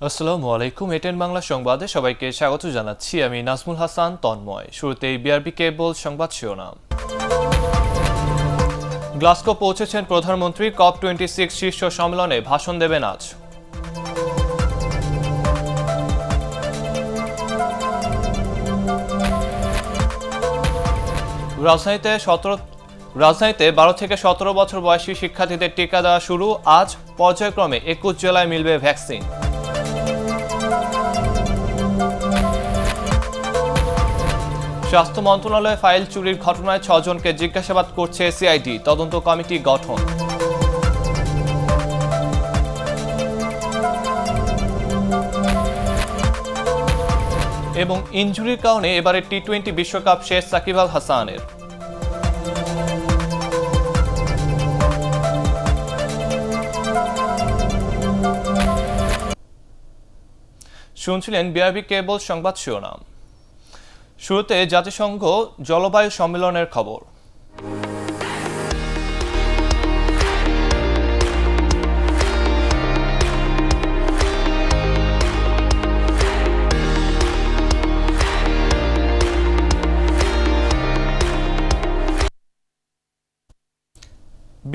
আসসালামু আলাইকুম। এটেন বাংলা সংবাদে সবাইকে স্বাগত জানাচ্ছি। আমি নাজমুল হাসান তন্ময়। শুরুতেই বিআরবি কেবল সংবাদ শিরোনাম। গ্লাসগো পৌঁছেছেন প্রধানমন্ত্রী। COP26 শীর্ষ সম্মেলনে ভাষণ দেবেন আজ। রাজধানীতে 12 থেকে 17 বছর বয়সী শিক্ষার্থীদের টিকা দেওয়া শুরু। আজ পর্যায়ক্রমে 21 জেলায় মিলবে ভ্যাকসিন। স্বাস্থ্য মন্ত্রণালয়ে ফাইল চুরির ঘটনায় 6 জনকে জিজ্ঞাসাবাদ করছে সিআইডি। তদন্ত কমিটি গঠন। এবং ইনজুরির কারণে এবারে টি-20 বিশ্বকাপ শেষ সাকিব আল হাসানের। শুনছিলেন বিআরবি কেবল সংবাদ শিরোনাম। শুরুতে জাতিসংঘ জলবায়ু সম্মেলনের খবর।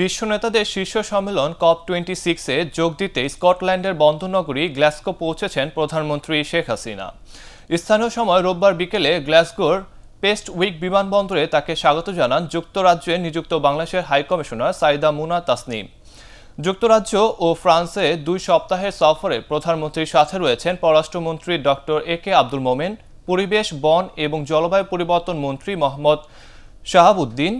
বিশ্ব নেতাদের শীর্ষ সম্মেলন COP26-এ যোগ দিতে স্কটল্যান্ডের বন্দরনগরী গ্লাসগো পৌঁছেছেন প্রধানমন্ত্রী শেখ হাসিনা। স্থানীয় সময় রোববার বিকেলে গ্লাসগোর পেস্টউইক বিমানবন্দরে তাকে স্বাগত জানান যুক্তরাজ্যে নিযুক্ত বাংলাদেশের হাইকমিশনার সাইদা মুনা তাসনিম। যুক্তরাজ্য ও ফ্রান্সে 2 সপ্তাহের সফরে প্রধানমন্ত্রীর সাথে রয়েছেন পররাষ্ট্রমন্ত্রী ডক্টর AK আব্দুল মোমেন, পরিবেশ, বন এবং জলবায়ু পরিবর্তন মন্ত্রী মোহাম্মদ শাহাবুদ্দিন,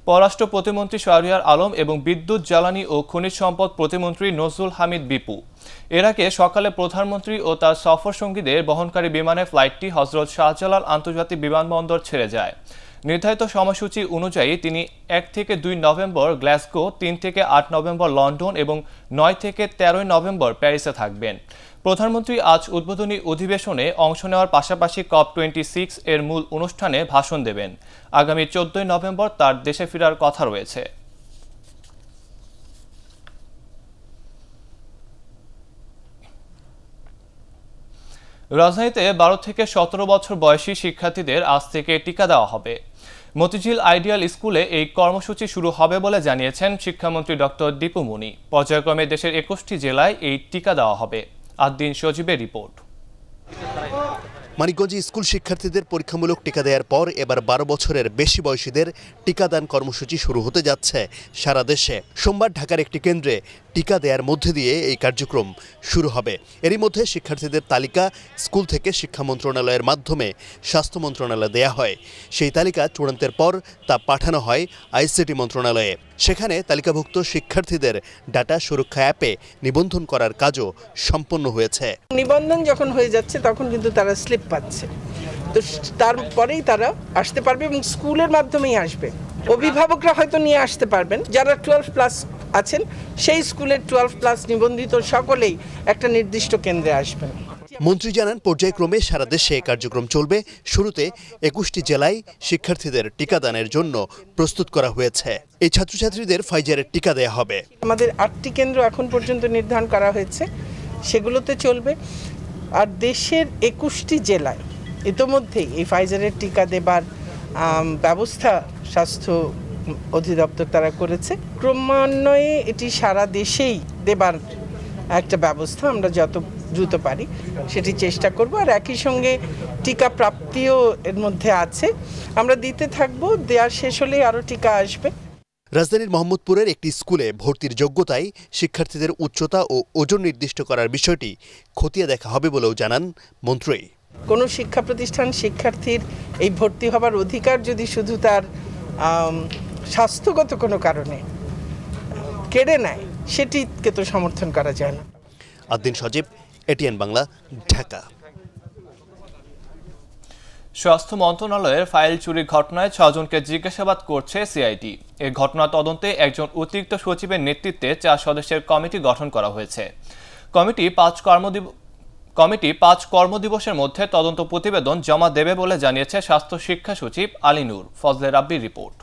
পররাষ্ট্র প্রতিমন্ত্রী শাহরিয়ার আলম এবং বিদ্যুৎ, জ্বালানি ও খনিজ সম্পদ প্রতিমন্ত্রী নজরুল হামিদ বিপু। এর আগে সকালে প্রধানমন্ত্রী ও তার সফর সঙ্গীদের বহনকারী বিমানে ফ্লাইটটি হজরত শাহজালাল আন্তর্জাতিক বিমানবন্দর ছেড়ে যায়। নির্ধারিত সময়সূচি অনুযায়ী তিনি 1 থেকে 2 নভেম্বর গ্লাসগো, 3 থেকে 8 নভেম্বর লন্ডন এবং 9 থেকে 13 নভেম্বর প্যারিসে থাকবেন। প্রধানমন্ত্রী আজ উদ্বোধনী অধিবেশনে অংশ নেওয়ার পাশাপাশি COP26 এর মূল অনুষ্ঠানে ভাষণ দেবেন। আগামী 14 নভেম্বর তার দেশে ফেরার কথা রয়েছে। রাজধানীতে 12 থেকে 17 বছর বয়সী শিক্ষার্থীদের আজ থেকে টিকা দেওয়া হবে। মতিঝিল আইডিয়াল স্কুলে এই কর্মসূচি শুরু হবে বলে জানিয়েছেন শিক্ষামন্ত্রী ডক্টর দীপু মনি। পর্যায়ক্রমে দেশের 21টি জেলায় এই টিকা দেওয়া হবে। আদ্দিন সজীবের রিপোর্ট। মানিকগঞ্জে স্কুল শিক্ষার্থীদের পরীক্ষামূলক টিকা দেওয়ার পর এবার 12 বছরের বেশি বয়সীদের টিকাদান কর্মসূচি শুরু হতে যাচ্ছে সারা দেশে। সোমবার ঢাকার একটি কেন্দ্রে টিকা দেওয়ার মধ্যে দিয়ে এই কার্যক্রম শুরু হবে। এরই মধ্যে শিক্ষার্থীদের তালিকা স্কুল থেকে শিক্ষা মন্ত্রণালয়ের মাধ্যমে স্বাস্থ্য মন্ত্রণালয়ে দেয়া হয়। সেই তালিকা চূড়ান্তের পর তা পাঠানো হয় আইসিটি মন্ত্রণালয়ে। সেখানে তালিকাভুক্ত শিক্ষার্থীদের ডাটা সুরক্ষা অ্যাপে নিবন্ধন করার কাজও সম্পন্ন হয়েছে। নিবন্ধন যখন হয়ে যাচ্ছে তখন কিন্তু তারা স্লিপ পাচ্ছে, তো তারপরেই তারা আসতে পারবে এবং স্কুলের মাধ্যমেই আসবে। অভিভাবকরা হয়তো নিয়ে আসতে পারবেন, যারা 12+ আছেন সেই স্কুলের 12+ নিবন্ধিত সকলেই একটা নির্দিষ্ট কেন্দ্রে আসবেন। মন্ত্রী জানান, পর্যায়ক্রমে সারা দেশে কার্যক্রম চলবে। শুরুতে 21টি জেলায় শিক্ষার্থীদের টিকাদানের জন্য প্রস্তুত করা হয়েছে। এই ছাত্রছাত্রীদের ফাইজারের টিকা দেওয়া হবে। আমাদের 8টি কেন্দ্র এখন পর্যন্ত নির্ধারণ করা হয়েছে, সেগুলোতে চলবে। আর দেশের 21টি জেলায় ইতোমধ্যেই এই ফাইজারের টিকা দেবার ব্যবস্থা স্বাস্থ্য অধিদপ্তর তারা করেছে। ক্রমান্বয়ে এটি সারা দেশেই দেবার একটা ব্যবস্থা আমরা যত দ্রুত পারি সেটি চেষ্টা করব। আর একই সঙ্গে টিকা প্রাপ্তিও এর মধ্যে আছে, আমরা দিতে থাকবো। দেওয়া শেষ হলেই আরও টিকা আসবে। রাজধানীর মোহাম্মদপুরের একটি স্কুলে ভর্তির যোগ্যতায় শিক্ষার্থীদের উচ্চতা ও ওজন নির্দিষ্ট করার বিষয়টি খতিয়ে দেখা হবে বলেও জানান মন্ত্রী। কোনো শিক্ষা প্রতিষ্ঠান শিক্ষার্থীর এই ভর্তি হবার অধিকার যদি শুধু তার স্বাস্থ্যগত কোনো কারণে কেড়ে নেয়, সেটিকে তো সমর্থন করা যায় না। আদ্দিন সজীব, এটিএন বাংলা, ঢাকা। স্বাস্থ্য মন্ত্রণালয়ের ফাইল চুরির ঘটনায় 6 জনকে জিজ্ঞাসাবাদ করছে সিআইডি। এই ঘটনা তদন্তে একজন অতিরিক্ত সচিবের নেতৃত্বে 4 সদস্যের কমিটি গঠন করা হয়েছে। কমিটি 5 কর্মদিবসের মধ্যে তদন্ত প্রতিবেদন জমা দেবে বলে জানিয়েছে স্বাস্থ্য শিক্ষা সচিব আলী নূর। ফজলে রাব্বির রিপোর্ট।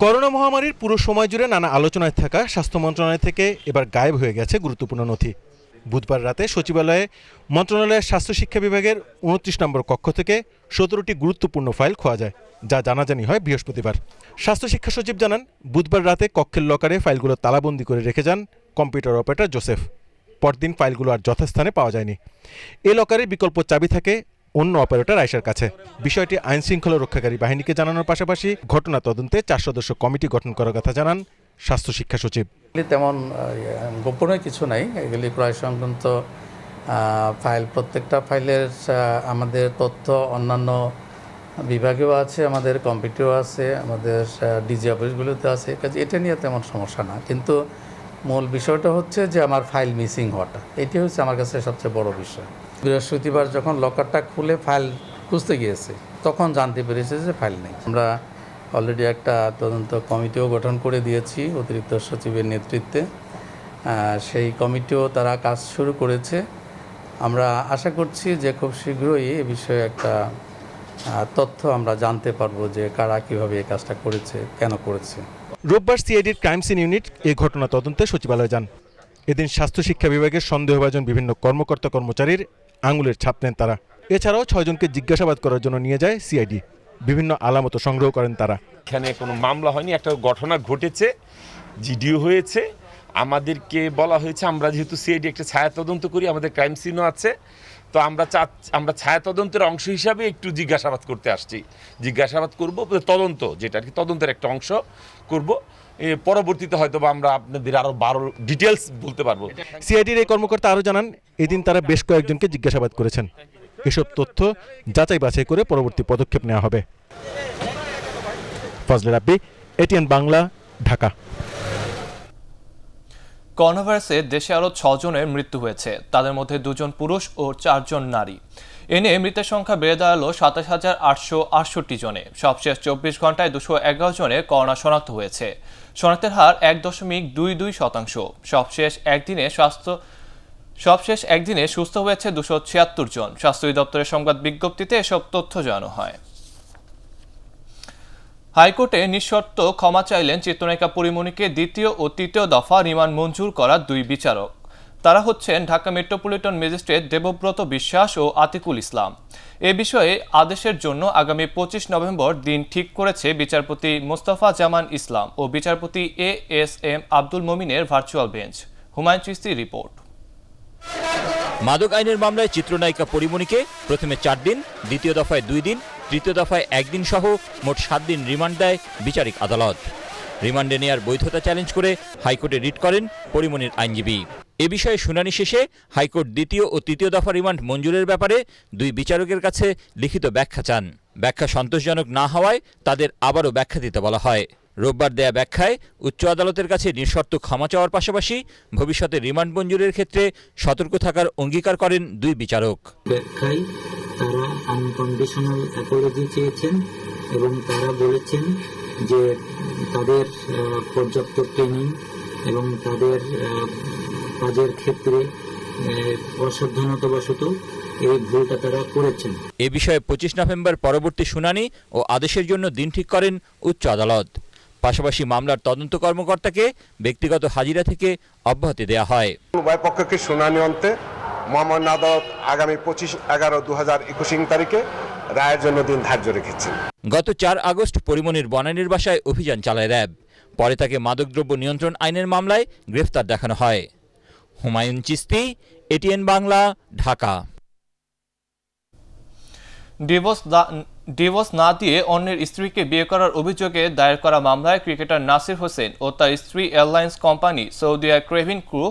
করোনা মহামারীর পুরো সময় জুড়ে নানা আলোচনায় থাকা স্বাস্থ্য মন্ত্রণালয় থেকে এবার গায়েব হয়ে গেছে গুরুত্বপূর্ণ নথি। বুধবার রাতে সচিবালয়ে মন্ত্রণালয়ের স্বাস্থ্য শিক্ষা বিভাগের ২৯ নম্বর কক্ষ থেকে ১৭টি গুরুত্বপূর্ণ ফাইল খোয়া যায়, যা জানাজানি হয় বৃহস্পতিবার। স্বাস্থ্য শিক্ষা সচিব জানান, বুধবার রাতে কক্ষের লকারে ফাইলগুলো তালাবন্দি করে রেখে যান কম্পিউটার অপারেটর জোসেফ। পরদিন ফাইলগুলো আর যথাস্থানে পাওয়া যায়নি। এ লকারের বিকল্প চাবি থাকে অন্য অপারেটর আয়েশার কাছে। বিষয়টি আইন শৃঙ্খলা রক্ষাকারী বাহিনীকে জানানোর পাশাপাশি ঘটনা তদন্তে ৪ সদস্য কমিটি গঠন করার কথা জানান স্বাস্থ্য শিক্ষা সচিব। তেমন গোপনীয় কিছু নাই, এগুলি ক্রয় সংক্রান্ত ফাইল। প্রত্যেকটা ফাইলের আমাদের তথ্য অন্যান্য বিভাগেও আছে, আমাদের কম্পিউটারও আছে, আমাদের ডিজি অফিসগুলোতে আছে। কাজে এটা নিয়ে তেমন সমস্যা না, কিন্তু মূল বিষয়টা হচ্ছে যে আমার ফাইল মিসিং হওয়াটা, এটি হচ্ছে আমার কাছে সবচেয়ে বড় বিষয়। বৃহস্পতিবার যখন লকারটা খুলে ফাইল খুঁজতে গিয়েছে, তখন জানতে পেরেছে যে ফাইল নেই। আমরা অলরেডি একটা তদন্ত কমিটিও গঠন করে দিয়েছি অতিরিক্ত সচিবের নেতৃত্বে। সেই কমিটিও তারা কাজ শুরু করেছে। আমরা আশা করছি যে খুব শীঘ্রই এ বিষয়ে একটা তথ্য আমরা জানতে পারবো যে কারা কীভাবে এই কাজটা করেছে, কেন করেছে। রোববার সিআইডির ক্রাইম সিন ইউনিট এই ঘটনা তদন্তে সচিবালয়ে যান। এদিন স্বাস্থ্য শিক্ষা বিভাগের সন্দেহভাজন বিভিন্ন কর্মকর্তা কর্মচারীর আঙুলের ছাপ নেন তারা। এছাড়াও ৬ জনকে জিজ্ঞাসাবাদ করার জন্য নিয়ে যায় সিআইডি। বিভিন্ন আলামত সংগ্রহ করেন তারা। এখানে কোনো মামলা হয়নি, একটা ঘটনা ঘটেছে, জিডিও হয়েছে। আমাদেরকে বলা হয়েছে, আমরা যেহেতু সিআইডি একটা ছায়া তদন্ত করি, আমাদের ক্রাইম সিনও আছে, তো আমরা ছায়া তদন্তের অংশ হিসাবে একটু জিজ্ঞাসাবাদ করতে আসছি। জিজ্ঞাসাবাদ করব, তদন্ত যেটা আর কি তদন্তের একটা অংশ করব। পরবর্তীতে হয়তো আমরা আপনাদের আরো 12 ডিটেলস বলতে পারবো। সিআইডির এই কর্মকর্তা আরও জানান, এদিন তারা বেশ কয়েকজনকে জিজ্ঞাসাবাদ করেছেন। এসব তথ্য যাচাই বাছাই করে পরবর্তী পদক্ষেপ নেওয়া হবে। ফজলে রাব্বি, এটিএন বাংলা, ঢাকা। করোনাভাইরাসে দেশে আরও 6 জনের মৃত্যু হয়েছে, তাদের মধ্যে 2 জন পুরুষ ও 4 জন নারী। এ নিয়ে মৃতের সংখ্যা বেড়ে দাঁড়ালো ২৭,৮৬৮ জনে। সবশেষ 24 ঘন্টায় 211 জনের করোনা শনাক্ত হয়েছে। শনাক্তের হার ১.22%। সবশেষ একদিনে সুস্থ হয়েছে 276 জন। স্বাস্থ্য অধিদপ্তরের সংবাদ বিজ্ঞপ্তিতে এসব তথ্য জানানো হয়। হাইকোর্টে নিঃশর্ত ক্ষমা চাইলেন চিত্রনায়িকা পরীমণিকে দ্বিতীয় ও তৃতীয় দফা রিমান্ড মঞ্জুর করা 2 বিচারক। তারা হচ্ছেন ঢাকা মেট্রোপলিটন ম্যাজিস্ট্রেট দেবব্রত বিশ্বাস ও আতিকুল ইসলাম। এ বিষয়ে আদেশের জন্য আগামী 25 নভেম্বর দিন ঠিক করেছে বিচারপতি মোস্তফা জামান ইসলাম ও বিচারপতি এএসএম আব্দুল মমিনের ভার্চুয়াল বেঞ্চ। হুমায়ুন চিশতির রিপোর্ট। মাদক আইনের মামলায় চিত্রনায়িকা পরীমণিকে প্রথমে 4 দিন, দ্বিতীয় দফায় 2 দিন, তৃতীয় দফায় 1 দিন সহ মোট 7 দিন রিমান্ড দেয় বিচারিক আদালত। রিমান্ডে নেয়ার বৈধতা চ্যালেঞ্জ করে হাইকোর্টে রিট করেন পরীমণির আইনজীবী। এ বিষয়ে শুনানি শেষে হাইকোর্ট দ্বিতীয় ও তৃতীয় দফা রিমান্ড মঞ্জুরের ব্যাপারে 2 বিচারকের কাছে লিখিত ব্যাখ্যা চান। ব্যাখ্যা সন্তোষজনক না হওয়ায় তাদের আবারও ব্যাখ্যা দিতে বলা হয়। রোববার দেয়া ব্যাখ্যায় উচ্চ আদালতের কাছে নিঃশর্ত ক্ষমা চাওয়ার পাশাপাশি ভবিষ্যতে রিমান্ড মঞ্জুরের ক্ষেত্রে সতর্ক থাকার অঙ্গীকার করেন 2 বিচারক। ব্যাখ্যায় তারা আনকন্ডিশনাল অ্যাপোলজি চেয়েছেন এবং তারা বলেছেন যে তাদের পর্যাপ্ত ট্রেনিং এবং তাদের কাজের ক্ষেত্রে অসাবধানতাবশত এই ভুলটা তারা করেছেন। এ বিষয়ে 25 নভেম্বর পরবর্তী শুনানি ও আদেশের জন্য দিন ঠিক করেন উচ্চ আদালত। পাশাপাশি মামলার তদন্ত কর্মকর্তাকে ব্যক্তিগত হাজিরা থেকে অব্যাহতি দেওয়া হয়। উভয় পক্ষকে শুনানি অন্তে মহামান্য আদালত আগামী 25/11/2021 তারিখে রায়ের জন্য দিন ধার্য রেখেছেন। গত 4 আগস্ট পরীমণির বনানীর বাসায় অভিযান চালায় র্যাব। পরে তাকে মাদকদ্রব্য নিয়ন্ত্রণ আইনের মামলায় গ্রেফতার দেখানো হয়। হুমায়ুন চিশতি, এটিএন বাংলা, ঢাকা। ডিভোর্স না দিয়ে অন্যের স্ত্রীকে বিয়ে করার অভিযোগে দায়ের করা মামলায় ক্রিকেটার নাসির হোসেন ও তার স্ত্রী এয়ারলাইন্স কোম্পানি সৌদিয়া ক্রেভিন ক্রু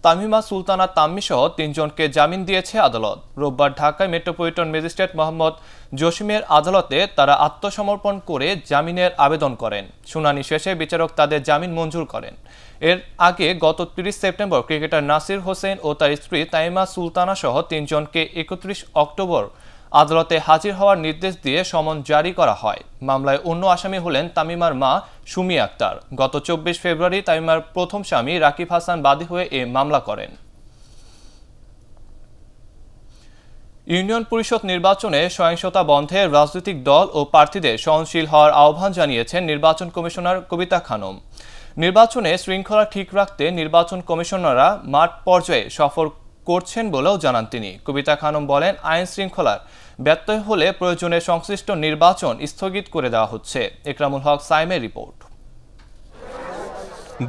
তামিমা সুলতানা তাম্মি সহ 3 জনকে জামিন দিয়েছে আদালত। রোববার ঢাকায় মেট্রোপলিটন ম্যাজিস্ট্রেট মোহাম্মদ জসিমের আদালতে তারা আত্মসমর্পণ করে জামিনের আবেদন করেন। শুনানি শেষে বিচারক তাদের জামিন মঞ্জুর করেন। এর আগে গত 30 সেপ্টেম্বর ক্রিকেটার নাসির হোসেন ও তার স্ত্রী তামিমা সুলতানা সহ 3 জনকে 31 অক্টোবর আদালতে হাজির হওয়ার নির্দেশ দিয়ে সমন জারি করা হয়। মামলায় অন্য আসামি হলেন তামিমার মা সুমি আক্তার। গত 24 ফেব্রুয়ারি তামিমার প্রথম স্বামী রাকিব হাসান বাদী হয়ে এ মামলা করেন। ইউনিয়ন পরিষদ নির্বাচনে সহিংসতা বন্ধে রাজনৈতিক দল ও প্রার্থীদের সহনশীল হওয়ার আহ্বান জানিয়েছেন নির্বাচন কমিশনার কবিতা খানম। নির্বাচনে শৃঙ্খলা ঠিক রাখতে নির্বাচন কমিশনাররা মাঠ পর্যায়ে সফর করছেন বলেও জানান তিনি। কবিতা খানম বলেন, আইন শৃঙ্খলার ব্যত্যয় হলে প্রয়োজনে সংশ্লিষ্ট নির্বাচন স্থগিত করে দেওয়া হচ্ছে। ইকরামুল হক সাইমের রিপোর্ট।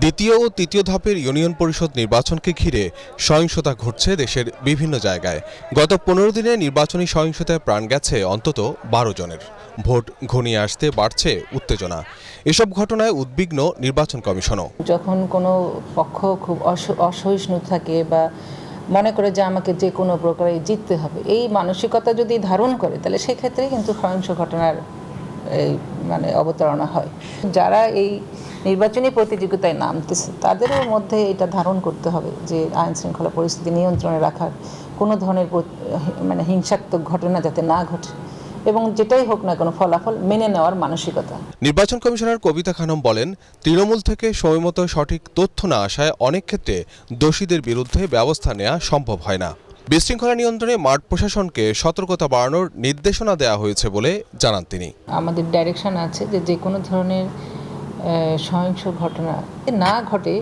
দ্বিতীয় ও তৃতীয় ধাপের ইউনিয়ন পরিষদ নির্বাচনকে ঘিরে সহিংসতা ঘটছে দেশের বিভিন্ন জায়গায়। গত 15 দিনে নির্বাচনী সহিংসতায় প্রাণ গেছে অন্তত 12 জনের। ভোট ঘনিয়ে আসতে বাড়ছে উত্তেজনা। এসব ঘটনায় উদ্বিগ্ন নির্বাচন কমিশনও। যখন কোনো পক্ষ খুব অসহিষ্ণু থাকে বা মনে করে যে আমাকে যে কোনো প্রকারে জিততে হবে, এই মানসিকতা যদি ধারণ করে, তাহলে সেক্ষেত্রে কিন্তু সহিংস ঘটনার অবতারণা হয়। যারা এই নির্বাচনী প্রতিযোগিতায় নামতেছে তাদেরও মধ্যে এটা ধারণ করতে হবে যে আইন শৃঙ্খলা পরিস্থিতি নিয়ন্ত্রণে রাখার, কোনো ধরনের হিংসাত্মক ঘটনা যাতে না ঘটে, এবং যেটাই হোক না কোনো ফলাফল মেনে নেওয়ার মানসিকতা। নির্বাচন কমিশনার কবিতা খানম বলেন, তৃণমূল থেকে সময়মতো সঠিক তথ্য না আসায় অনেক ক্ষেত্রে দোষীদের বিরুদ্ধে ব্যবস্থা নেওয়া সম্ভব হয় না। বিশৃঙ্খলা নিয়ন্ত্রণে মাঠ প্রশাসনকে সতর্কতা বাড়ানোর নির্দেশনা দেওয়া হয়েছে বলে জানান তিনি। আমাদের ডাইরেকশন আছে যে কোনো ধরনের সহিংস ঘটনা না ঘটে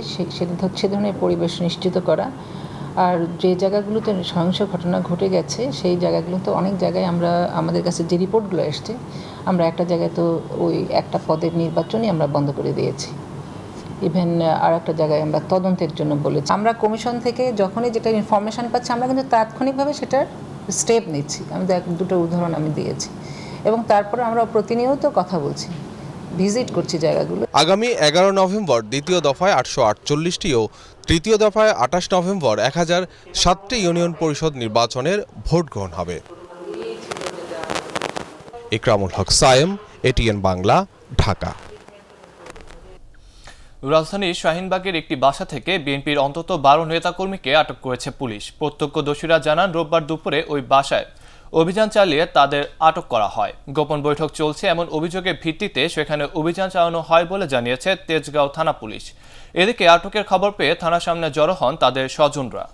সে ধরনের পরিবেশ নিশ্চিত করা। আর যে জায়গাগুলোতে সহিংস ঘটনা ঘটে গেছে সেই জায়গাগুলোতে অনেক জায়গায় আমাদের কাছে যে রিপোর্টগুলো এসছে, আমরা একটা জায়গায় তো ওই একটা পদের নির্বাচনই আমরা বন্ধ করে দিয়েছি। ইভেন আর একটা জায়গায় আমরা তদন্তের জন্য বলেছি। আমরা কমিশন থেকে যখনই যেটা ইনফরমেশন পাচ্ছি, আমরা কিন্তু তাৎক্ষণিকভাবে সেটার স্টেপ নিচ্ছি। আমি তো দুটো উদাহরণ আমি দিয়েছি, এবং তারপরে আমরা প্রতিনিয়ত কথা বলছি, ভিজিট করছি জায়গাগুলো। আগামী 11 নভেম্বর দ্বিতীয় দফায় 848টি ও তৃতীয় দফায় 28 নভেম্বর 1007টি ইউনিয়ন পরিষদ নির্বাচনের ভোট গ্রহণ হবে। ইকরামুল হক সায়েম, এটিএন বাংলা, ঢাকা। রাজধানীর শাহিনবাগের একটি বাসা থেকে বিএনপির অন্তত 12 নেতাকর্মীকে আটক করেছে পুলিশ। প্রত্যক্ষদর্শীরা জানান, রোববার দুপুরে ওই বাসায় অভিযান চালিয়ে তাদের আটক করা হয়। গোপন বৈঠক চলছে এমন অভিযোগের ভিত্তিতে সেখানে অভিযান চালানো হয় বলে জানিয়েছে তেজগাঁও থানা পুলিশ। এদিকে আটকের খবর পেয়ে থানার সামনে জড়ো হন তাদের স্বজনরা।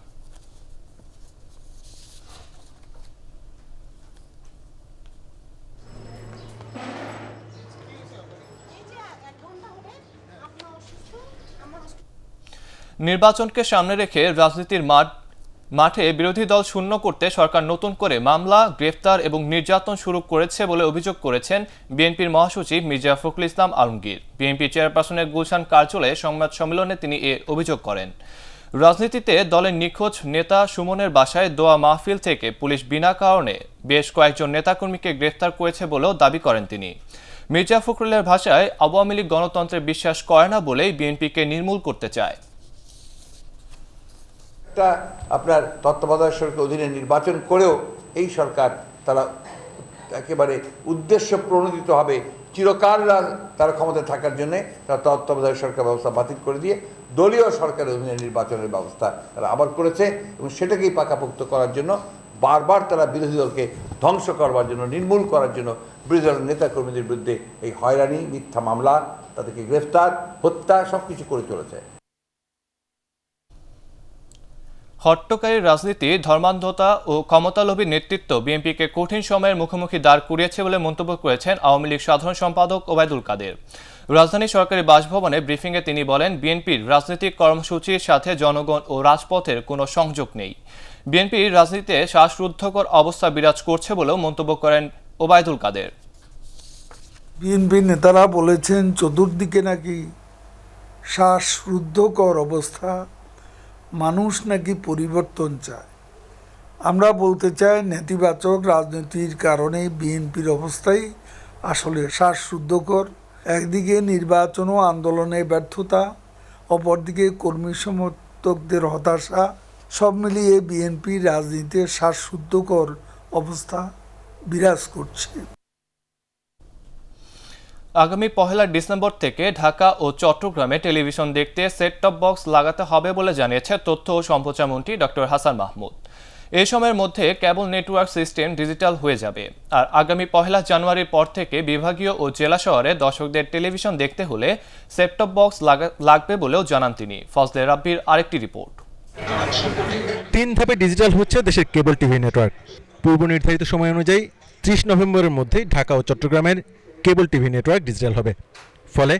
নির্বাচনকে সামনে রেখে রাজনীতির মাঠে বিরোধী দল শূন্য করতে সরকার নতুন করে মামলা, গ্রেফতার এবং নির্যাতন শুরু করেছে বলে অভিযোগ করেছেন বিএনপির মহাসচিব মির্জা ফখরুল ইসলাম আলমগীর। বিএনপি চেয়ারপারসনের গুলশান কার্যালয়ে সংবাদ সম্মেলনে তিনি এ অভিযোগ করেন। রাজনীতিতে দলের নিখোঁজ নেতা সুমনের বাসায় দোয়া মাহফিল থেকে পুলিশ বিনা কারণে বেশ কয়েকজন নেতাকর্মীকে গ্রেফতার করেছে বলেও দাবি করেন তিনি। মির্জা ফখরুলের ভাষায়, আওয়ামী লীগ গণতন্ত্রে বিশ্বাস করে না বলেই বিএনপিকে নির্মূল করতে চায়। আপনার তত্ত্বাবধায়ক সরকার অধীনে নির্বাচন করেও এই সরকার তারা একেবারে উদ্দেশ্য প্রণোদিত হবে চিরকাল তারা ক্ষমতায় থাকার জন্য তারা তত্ত্বাবধায়ক সরকার ব্যবস্থা বাতিল করে দিয়ে দলীয় সরকারের অধীনে নির্বাচনের ব্যবস্থা তারা আবার করেছে, এবং সেটাকেই পাকাপোক্ত করার জন্য বারবার তারা বিরোধী দলকে ধ্বংস করবার জন্য, নির্মূল করার জন্য বিরোধী দলের নেতাকর্মীদের বিরুদ্ধে এই হয়রানি, মিথ্যা মামলা, তাদেরকে গ্রেফতার, হত্যা সব কিছু করে চলেছে। হট্টকারী রাজনীতি, ধর্মান্ধতা ও ক্ষমতালোভী নেতৃত্ব বিএনপিকে কঠিন সময়ের মুখোমুখি দাঁড় করিয়েছে বলে মন্তব্য করেছেন আওয়ামী লীগ সাধারণ সম্পাদক ওবায়দুল কাদের। রাজধানী সরকারি বাসভবনে ব্রিফিংয়ে তিনি বলেন, বিএনপির রাজনৈতিক কর্মসূচির সাথে জনগণ ও রাজপথের কোনো সংযোগ নেই। বিএনপির রাজনীতিতে শ্বাসরুদ্ধকর অবস্থা বিরাজ করছে বলেও মন্তব্য করেন ওবায়দুল কাদের। বিএনপি নেতারা বলেছেন চতুর্দিকে নাকি শ্বাসরুদ্ধকর অবস্থা, মানুষ নাকি পরিবর্তন চায়। আমরা বলতে চাই, নেতিবাচক রাজনীতির কারণে বিএনপির অবস্থাই আসলে শ্বাসরুদ্ধকর। একদিকে নির্বাচন ও আন্দোলনের ব্যর্থতা, অপরদিকে কর্মী সমর্থকদের হতাশা, সব মিলিয়ে বিএনপির রাজনীতিতে শ্বাসরুদ্ধকর অবস্থা বিরাজ করছে। আগামী 1 ডিসেম্বর থেকে ঢাকা ও চট্টগ্রামে টেলিভিশন দেখতে সেট টপ বক্স লাগাতে হবে বলে জানিয়েছে তথ্য ও সম্প্রচার মন্ত্রী ডক্টর হাসান মাহমুদ। এই সময়ের মধ্যে কেবল নেটওয়ার্ক সিস্টেম ডিজিটাল হয়ে যাবে। আর আগামী 1 জানুয়ারির পর থেকে বিভাগীয় ও জেলা শহরে দর্শকদের টেলিভিশন দেখতে হলে সেট টপ বক্স লাগবে বলেও জানান তিনি। ফজলে রাব্বির আরেকটি রিপোর্ট। 3 ধাপে ডিজিটাল হচ্ছে দেশের কেবল টিভি নেটওয়ার্ক। পূর্ব নির্ধারিত সময় অনুযায়ী 30 নভেম্বরের মধ্যেই ঢাকা ও চট্টগ্রামের কেবল টিভি নেটওয়ার্ক ডিজিটাল হবে। ফলে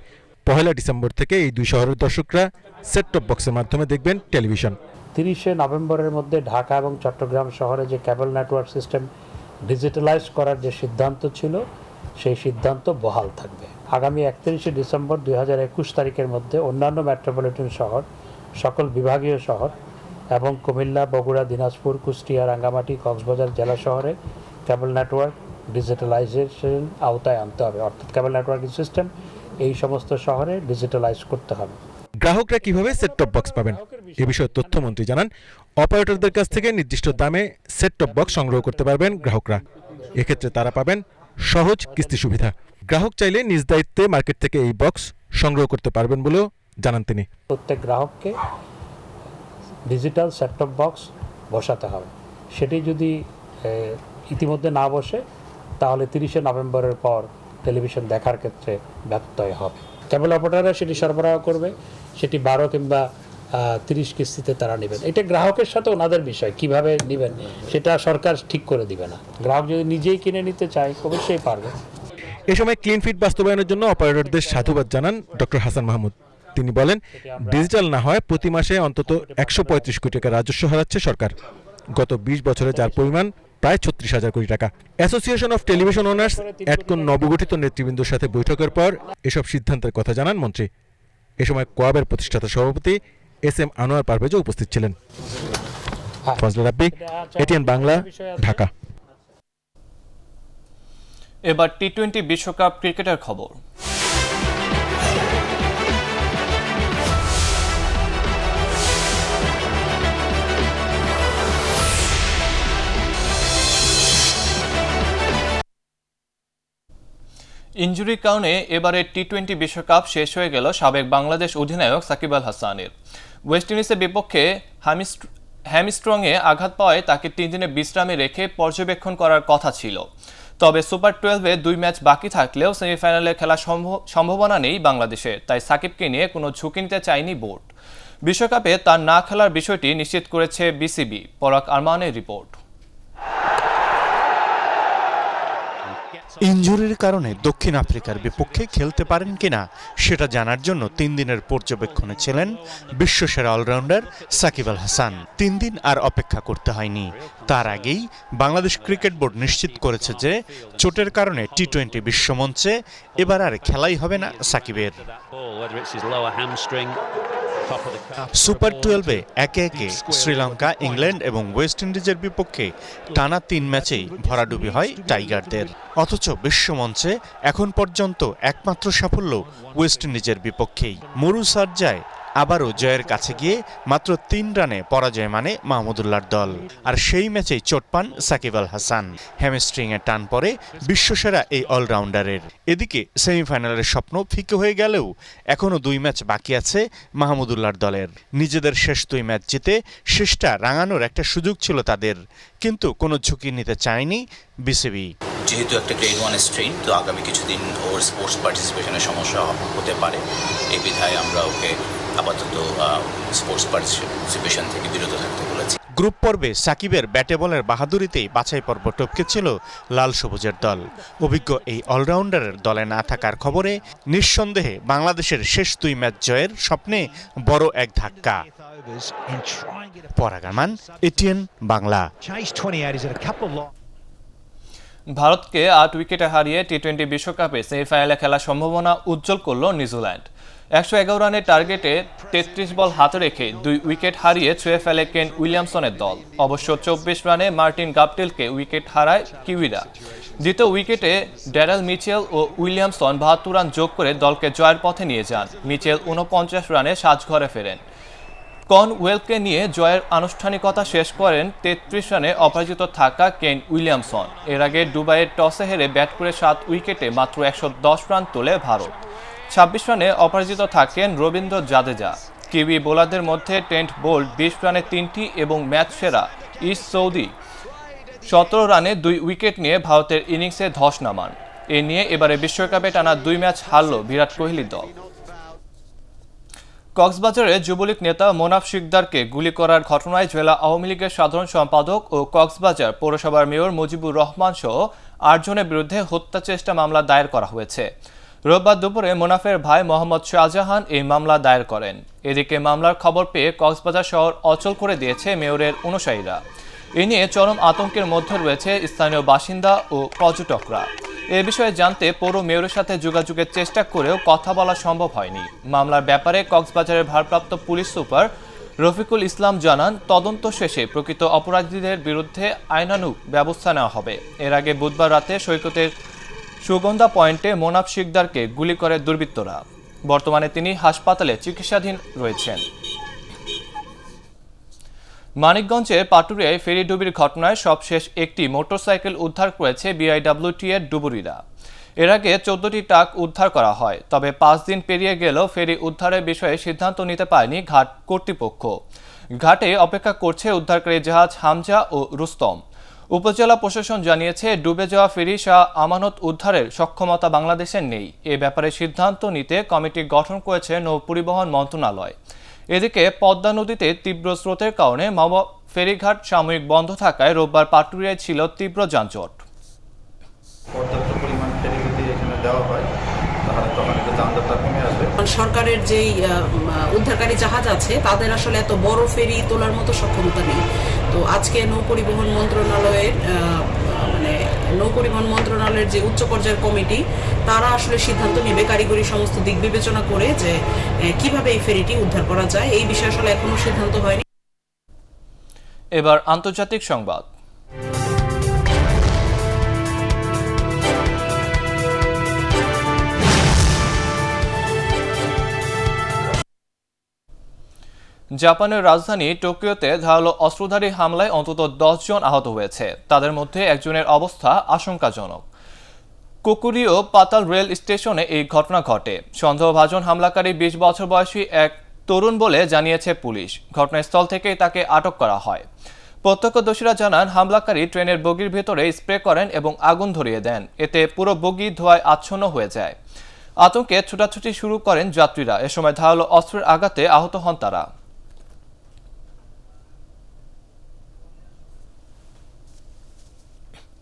1 ডিসেম্বর থেকে এই দুই শহরের দর্শকরা সেট টপ বক্সের মাধ্যমে দেখবেন টেলিভিশন। 30শে নভেম্বরের মধ্যে ঢাকা এবং চট্টগ্রাম শহরে যে কেবল নেটওয়ার্ক সিস্টেম ডিজিটালাইজ করার যে সিদ্ধান্ত ছিল সেই সিদ্ধান্ত বহাল থাকবে। আগামী 31শে ডিসেম্বর 2021 তারিখের মধ্যে অন্যান্য মেট্রোপলিটন শহর, সকল বিভাগীয় শহর এবং কুমিল্লা, বগুড়া, দিনাজপুর, কুষ্টিয়া, রাঙ্গামাটি, কক্সবাজার জেলা শহরে কেবল নেটওয়ার্ক ডিজিটালাইজেশন আওতায় আনতে হবে, অর্থাৎ কেবল নেটওয়ার্কিং সিস্টেম এই সমস্ত শহরে ডিজিটালাইজ করতে হবে। গ্রাহকরা কিভাবে সেট টপ বক্স পাবেন এ বিষয়ে তথ্যমন্ত্রী জানান, অপারেটরদের কাছ থেকে নির্দিষ্ট দামে সেট টপ বক্স সংগ্রহ করতে পারবেন গ্রাহকরা। এক্ষেত্রে তারা পাবেন সহজ কিস্তি সুবিধা। গ্রাহক চাইলে নিজ দায়িত্বে মার্কেট থেকে এই বক্স সংগ্রহ করতে পারবেন বলেও জানান তিনি। প্রত্যেক গ্রাহককে ডিজিটাল সেট টপ বক্স বসাতে হবে। সেটি যদি ইতিমধ্যে না বসে তাহলে 30শে নভেম্বরের পর টেলিভিশন দেখার ক্ষেত্রে ব্যত্যয় হবে। কেবল অপারেটররা সেটি সরবরাহ করবে, সেটি 12 কিংবা 30 কিস্তিতে তারা নেবেন। এটা গ্রাহকের সাথে ওনাদের বিষয়, কিভাবে নেবেন সেটা সরকার ঠিক করে দিবে না। গ্রাহক যদি নিজেই কিনে নিতে চায় অবশ্যই পারবে। এ সময় ক্লিন ফিট বাস্তবায়নের জন্য অপারেটরদের সাধুবাদ জানান ডক্টর হাসান মাহমুদ। তিনি বলেন, ডিজিটাল না হয় প্রতি মাসে অন্তত 135 কোটি টাকা রাজস্ব হারাচ্ছে সরকার। গত 20 বছরে যার পরিমাণ প্রায় 36,000 কোটি টাকা। অ্যাসোসিয়েশন অফ টেলিভিশন ওনার্স এডকন নবগঠিত নেতৃবৃন্দের সাথে বৈঠকের পর এসব সিদ্ধান্তের কথা জানান মন্ত্রী। এ সময় কোয়াবের প্রতিষ্ঠাতা সভাপতি এস.এম. আনোয়ার পারভেজও উপস্থিত ছিলেন। ফজলে রাব্বি, এটিএন বাংলা, ঢাকা। এবার টি-20 বিশ্বকাপ ক্রিকেটের খবর। ইনজুরির কারণে এবারে টি-20 বিশ্বকাপ শেষ হয়ে গেল সাবেক বাংলাদেশ অধিনায়ক সাকিব আল হাসানের। ওয়েস্ট ইন্ডিজের বিপক্ষে হ্যামস্ট্রংয়ে আঘাত পাওয়ায় তাকে 3 দিনের বিশ্রামে রেখে পর্যবেক্ষণ করার কথা ছিল। তবে সুপার 12-এ 2 ম্যাচ বাকি থাকলেও সেমিফাইনালে খেলার সম্ভাবনা নেই বাংলাদেশের, তাই সাকিবকে নিয়ে কোনো ঝুঁকি নিতে চায়নি বোর্ড। বিশ্বকাপে তার না খেলার বিষয়টি নিশ্চিত করেছে বিসিবি। পরাগ আরমানের রিপোর্ট। ইনজুরির কারণে দক্ষিণ আফ্রিকার বিপক্ষে খেলতে পারেন কিনা সেটা জানার জন্য 3 দিনের পর্যবেক্ষণে ছিলেন বিশ্বসেরা অলরাউন্ডার সাকিব আল হাসান। 3 দিন আর অপেক্ষা করতে হয়নি। তার আগেই বাংলাদেশ ক্রিকেট বোর্ড নিশ্চিত করেছে যে চোটের কারণে টি-20 বিশ্বমঞ্চে এবার আর খেলাই হবে না সাকিবের। সুপার 12-এ একে একে শ্রীলঙ্কা, ইংল্যান্ড এবং ওয়েস্ট ইন্ডিজের বিপক্ষে টানা 3 ম্যাচেই ভরাডুবি হয় টাইগারদের। অথচ বিশ্বমঞ্চে এখন পর্যন্ত একমাত্র সাফল্য ওয়েস্ট ইন্ডিজের বিপক্ষেই। মরু সারজায় আবারও জয়ের কাছে গিয়ে মাত্র 3 রানে পরাজয় মানে মাহমুদুল্লাহর দল। আর সেই ম্যাচেই চোট পান সাকিব আল হাসান। হ্যামস্ট্রিংয়ে টান পড়ে বিশ্বসেরা এই অলরাউন্ডারের। এদিকে সেমিফাইনালের স্বপ্ন ফিকে হয়ে গেলেও এখনও 2 ম্যাচ বাকি আছে মাহমুদুল্লাহর দলের। নিজেদের শেষ 2 ম্যাচ জিতে শেষটা রাঙানোর একটা সুযোগ ছিল তাদের, কিন্তু কোনো ঝুঁকি নিতে চায়নি বিসিবি। যেহেতু একটা গ্রেড 1 স্ট্রেইন, তো আগামী কিছুদিন ওর স্পোর্টস পার্টিসিপেশনের সমস্যা হতে পারে। এই বিধায় আমরা ওকে আপাতত স্পোর্টস পার্টিসিপেশন থেকে বিরত থাকতে বলেছি। গ্রুপ পর্বে সাকিবের ব্যাটে বলের বাহাদুরিতেই বাছাই পর্ব টপকেছিল লাল সবুজের দল। অভিজ্ঞ এই অলরাউন্ডারের দলে না থাকার খবরে নিঃসন্দেহে বাংলাদেশের শেষ 2 ম্যাচ জয়ের স্বপ্নে বড় এক ধাক্কা। পরাগ আরমান, এটিএন বাংলা। ভারতকে 8 উইকেটে হারিয়ে টি-20 বিশ্বকাপে সেমিফাইনালে খেলার সম্ভাবনা উজ্জ্বল করল নিউজিল্যান্ড। 111 রানের টার্গেটে 33 বল হাতে রেখে 2 উইকেট হারিয়ে ছুঁয়ে ফেলে কেন উইলিয়ামসনের দল। অবশ্য 24 রানে মার্টিন গাপটিলকে উইকেট হারায় কিউইরা। দ্বিতীয় উইকেটে ড্যারেল মিচেল ও উইলিয়ামসন 72 রান যোগ করে দলকে জয়ের পথে নিয়ে যান। মিচেল 49 রানে সাজঘরে ফেরেন। কনওয়েলকে নিয়ে জয়ের আনুষ্ঠানিকতা শেষ করেন 33 রানে অপরাজিত থাকা কেন উইলিয়ামসন। এর আগে দুবাইয়ের টসে হেরে ব্যাট করে 7 উইকেটে মাত্র 110 রান তোলে ভারত। 26 রানে অপরাজিত থাকেন রবীন্দ্র জাদেজা। কিউই বোলারদের মধ্যে ট্রেন্ট বোল্ট 20 রানে 3টি এবং ম্যাচ সেরা ইস সৌদি 17 রানে 2 উইকেট নিয়ে ভারতের ইনিংসে ধস নামান। এ নিয়ে এবারে বিশ্বকাপে টানা 2 ম্যাচ হারল বিরাট কোহলির দল। কক্সবাজারে যুবলীগ নেতা মোনাফ শিকদারকে গুলি করার ঘটনায় জেলা আওয়ামী লীগের সাধারণ সম্পাদক ও কক্সবাজার পৌরসভার মেয়র মুজিবুর রহমান সহ 8 জনের বিরুদ্ধে হত্যা চেষ্টা মামলা দায়ের করা হয়েছে। রোববার দুপুরে মোনাফের ভাই মোহাম্মদ শাহজাহান এই মামলা দায়ের করেন। এদিকে মামলার খবর পেয়ে কক্সবাজার শহর অচল করে দিয়েছে মেয়রের অনুসারীরা। এ নিয়ে চরম আতঙ্কের মধ্যে রয়েছে স্থানীয় বাসিন্দা ও পর্যটকরা। এ বিষয়ে জানতে পৌর মেয়রের সাথে যোগাযোগের চেষ্টা করেও কথা বলা সম্ভব হয়নি। মামলার ব্যাপারে কক্সবাজারের ভারপ্রাপ্ত পুলিশ সুপার রফিকুল ইসলাম জানান, তদন্ত শেষে প্রকৃত অপরাধীদের বিরুদ্ধে আইনানুগ ব্যবস্থা নেওয়া হবে। এর আগে বুধবার রাতে সৈকতের সুগন্ধা পয়েন্টে মোনাফ শিকদারকে গুলি করে দুর্বৃত্তরা। বর্তমানে তিনি হাসপাতালে চিকিৎসাধীন রয়েছেন। মানিকগঞ্জের পাটুরিয়ায় ফেরি ডুবির ঘটনায় সবশেষ একটি মোটরসাইকেল উদ্ধার করেছে বিআইডব্লিউটি এর ডুবুরিরা। এর আগে 14টি ট্রাক উদ্ধার করা হয়, তবে 5 দিন পেরিয়ে গেলেও ফেরি উদ্ধারের বিষয়ে সিদ্ধান্ত নিতে পারেনি ঘাট কর্তৃপক্ষ। ঘাটে অপেক্ষা করছে উদ্ধারকারী জাহাজ হামজা ও রুস্তম। উপজেলা প্রশাসন জানিয়েছে, ডুবে যাওয়া ফেরি শাহ আমানত উদ্ধারের সক্ষমতা বাংলাদেশের নেই। এ ব্যাপারে সিদ্ধান্ত নিতে কমিটি গঠন করেছে নৌ পরিবহন মন্ত্রণালয়। এদিকে পদ্মা নদীতে তীব্র স্রোতের কারণে মাওয়া ফেরিঘাট সাময়িক বন্ধ থাকায় রোববার পাটুরিয়ায় ছিল তীব্র যানজট। পর্যাপ্ত পরিমাণ ফেরি যদি এখানে দেওয়া হয় তাহলে তখন একটু যানজটটা কমে আসবে। সরকারের যেই উদ্ধারকারী জাহাজ আছে তাদের আসলে এত বড় ফেরি তোলার মতো সক্ষমতা নেই। তো আজকে নৌ পরিবহন মন্ত্রণালয়ের যে উচ্চ পর্যায়ের কমিটি তারা আসলে সিদ্ধান্ত নেবে কারিগরি সমস্ত দিক বিবেচনা করে যে কিভাবে এই ফেরিটি উদ্ধার করা যায়। এই বিষয়ে আসলে এখনো সিদ্ধান্ত হয়নি। এবার আন্তর্জাতিক সংবাদ। জাপানের রাজধানী টোকিওতে ধারালো অস্ত্রধারী হামলায় অন্তত 10 জন আহত হয়েছে। তাদের মধ্যে একজনের অবস্থা আশঙ্কাজনক। কোকুরিও পাতাল রেল স্টেশনে এই ঘটনা ঘটে। সন্দেহভাজন হামলাকারী 20 বছর বয়সী এক তরুণ বলে জানিয়েছে পুলিশ। ঘটনাস্থল থেকেই তাকে আটক করা হয়। প্রত্যক্ষদর্শীরা জানান, হামলাকারী ট্রেনের বগির ভেতরে স্প্রে করেন এবং আগুন ধরিয়ে দেন। এতে পুরো বগি ধোঁয়ায় আচ্ছন্ন হয়ে যায়। আতঙ্কে ছোটাছুটি শুরু করেন যাত্রীরা। এ সময় ধারালো অস্ত্রের আঘাতে আহত হন তারা।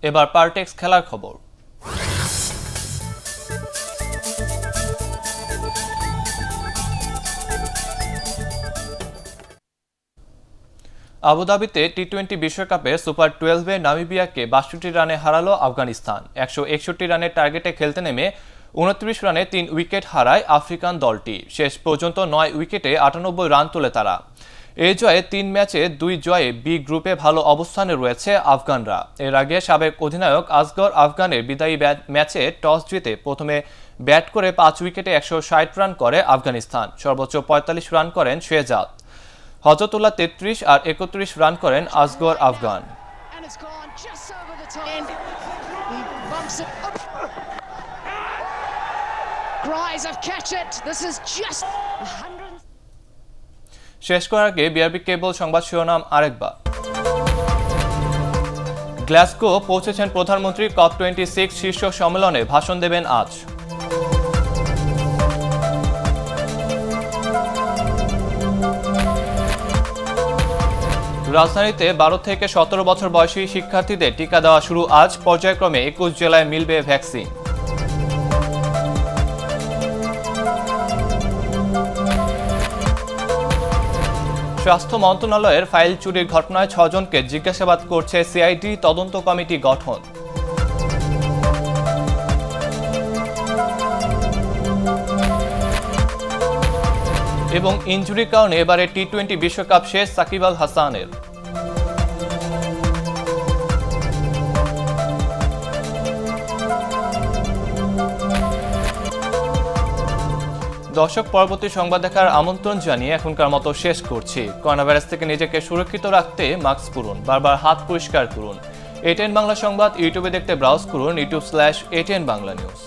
এবার পার্টেক্স খেলার খবর। আবুধাবিতে টি-20 বিশ্বকাপে সুপার 12-এ নামিবিয়াকে 62 রানে হারালো আফগানিস্তান। 161 রানের টার্গেটে খেলতে নেমে 29 রানে 3 উইকেট হারায় আফ্রিকান দলটি। শেষ পর্যন্ত 9 উইকেটে 98 রান তোলে তারা। এই জয়ে 3 ম্যাচে 2 জয়ে বি গ্রুপে ভালো অবস্থানে রয়েছে আফগানরা। এর আগে সাবেক অধিনায়ক আসগর আফগানের বিদায়ী ম্যাচে টস জিতে প্রথমে ব্যাট করে 5 উইকেটে 160 রান করে আফগানিস্তান। সর্বোচ্চ 45 রান করেন শেহজাদ। হজরতুল্লাহ 33 আর 31 রান করেন আসগর আফগান। শেষ করার আগে বিআরবি কেবল সংবাদ শিরোনাম আরেকবার। গ্লাসগো পৌঁছেছেন প্রধানমন্ত্রী। COP26 শীর্ষ সম্মেলনে ভাষণ দেবেন আজ। রাজধানীতে 12 থেকে 17 বছর বয়সী শিক্ষার্থীদের টিকা দেওয়া শুরু আজ। পর্যায়ক্রমে 21 জেলায় মিলবে ভ্যাকসিন। স্বাস্থ্য মন্ত্রণালয়ের ফাইল চুরির ঘটনায় 6 জনকে জিজ্ঞাসাবাদ করছে সিআইডি। তদন্ত কমিটি গঠন। এবং ইনজুরির কারণে এবারে টি-20 বিশ্বকাপ শেষ সাকিব আল হাসানের। দর্শক, পরবর্তী সংবাদ দেখার আমন্ত্রণ জানিয়ে এখনকার মতো শেষ করছি। করোনা ভাইরাস থেকে নিজেকে সুরক্ষিত রাখতে মাস্ক পরুন, বারবার হাত পরিষ্কার করুন। ATN বাংলা সংবাদ ইউটিউবে দেখতে ব্রাউজ করুন youtube/ATN বাংলা নিউজ।